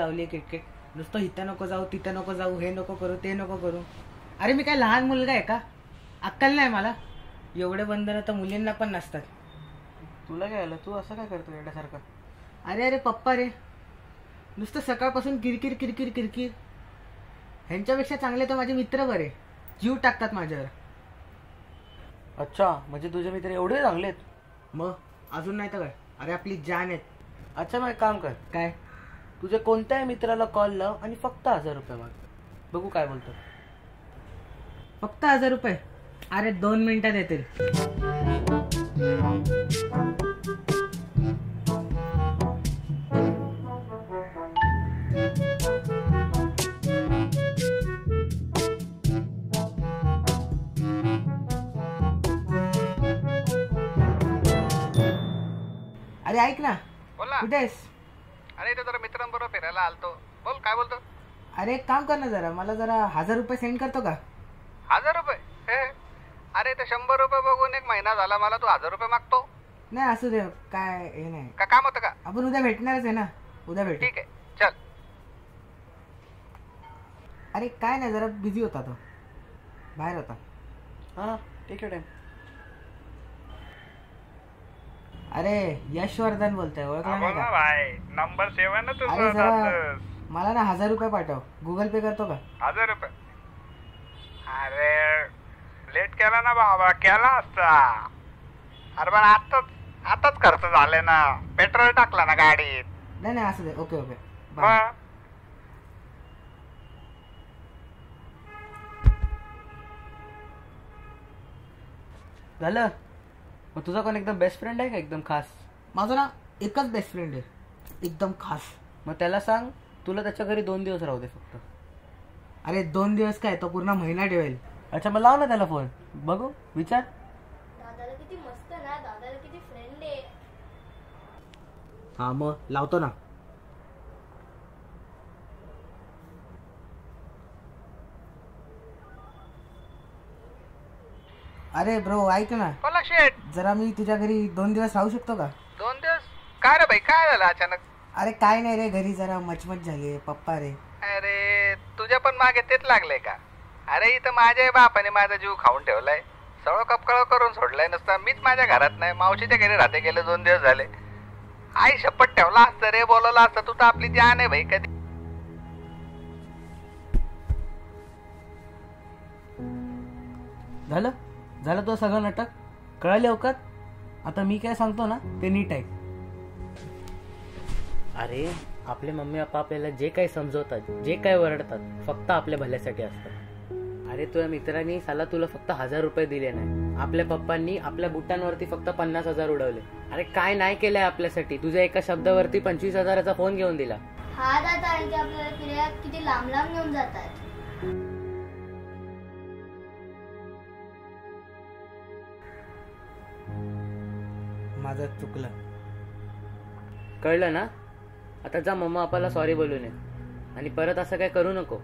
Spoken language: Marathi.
लावली क्रिकेट. नुसतं इथं नको जाऊ, तिथं नको जाऊ, हे नको करू, ते नको करू. अरे मी काय लहान मुलगा आहे का? अक्कल नाही मला? एवढे बंधनं तर मुलींना पण नसतात. तुला काय आलं? तू असं काय करतो येण्यासारखं? अरे अरे पप्पा रे, नुसतं सकाळपासून किरकिर किरकिर किरकिर. ह्यांच्यापेक्षा चांगले तर माझे मित्र बरे, जीव टाकतात माझ्यावर. अच्छा, म्हणजे तुझे मित्र एवढे चांगले आहेत? मग अजून नाही तर काय, अरे आपली जान आहेत. अच्छा, मग एक काम कर, काय? तुझ्या कोणत्याही मित्राला कॉल लाव आणि फक्त 1000 रुपये माग. बघू काय बोलतो. फक्त 1000 रुपये? अरे 2 मिनिटात येतील. अरे ऐक ना. बोल ना. कुठे आहेस? अरे इथे जरा मित्रांबरोबर फिरायला आलतो. बोल काय बोलतो. अरे एक काम कर ना, जरा मला जरा 1000 रुपये सेंड करतो का? 1000 रुपये? हे अरे ते 100 रुपये बघून 1 महिना झाला, मला तू 1000 रुपये मागतो. नाही असू दे, काय हे नाही. का काम होतं का? आपण उद्या भेटणारच आहे ना, उद्या भेटू. ठीक आहे, चल. अरे काय नाही, जरा बिझी होता तो, बाहेर होता. हां, ठीक आहे टाइम. अरे यशवर्धन बोलतोय, ओळखला नाही का? भाई नंबर सेव आहे ना अरे जरा मला ना 1000 रुपये पाठव, गुगल पे करतो का? 1000 रुपये? अरे लेट केला ना बाबा, केला असता. अरे पण आताच खर्च झाले ना, पेट्रोल टाकला ना गाडीत. नाही नाही असू दे, ओके ओके बाय. मग झालं? मग तुझा कोण एकदम बेस्ट फ्रेंड आहे का एकदम खास? माझा ना एकच बेस्ट फ्रेंड आहे, एकदम खास. मग त्याला सांग तुला त्याच्या घरी 2 दिवस राहू दे फक्त. अरे 2 दिवस काय, तो पूर्ण महिना ठेवेल. अच्छा, मग लाव ना त्याला फोन, बघू, विचार. दादाला किती मस्त ना, दादाला किती फ्रेंड आहे. हा मग लावतो ना. अरे ब्रो ऐक ना, बोला शेट. जरा मी तुझ्या घरी 2 दिवस राहू शकतो का? 2 दिवस? काय रे भाई, काय झालं अचानक? अरे काय नाही रे, घरी जरा मचमच झाली पप्पा रे. अरे तुझ्या पण मागे तेच लागले का? अरे इथं माझ्या बापाने माझा जीव खाऊन ठेवलाय, सगळं कपकळ करून सोडलाय. नुसता मीच माझ्या घरात नाही, मावशीच्या घरी राहते गेले 2 दिवस झाले. आई शपथ ठेवला असतं रे, बोलवलं असतं. तू तर आपली जान आहे भाई. कधी झालं झालं तो सगळं नाटक कळाले अवकात. आता मी काय सांगतो ना ते नीट ऐक. अरे आपले मम्मी पप्पा आपल्याला जे काही समजवतात, जे काही वरडतात, फक्त आपल्या भल्यासाठी असतं. अरे तुझ्या मित्रांनी साला तुला फक्त 1000 रुपये दिले नाही, आपल्या पप्पांनी आपल्या बुटांवरती फक्त 50,000 उडवले. अरे काय नाही केलंय आपल्यासाठी? तुझ्या एका शब्दावरती 25,000चा फोन घेऊन दिला. हा दादा, आणि ते आपल्याला फिरायला किती लांब लांब घेऊन जातात. माझं चुकलं. कळलं ना? आता जा मम्मा पप्पाला सॉरी बोलून ये आणि परत असं काय करू नको.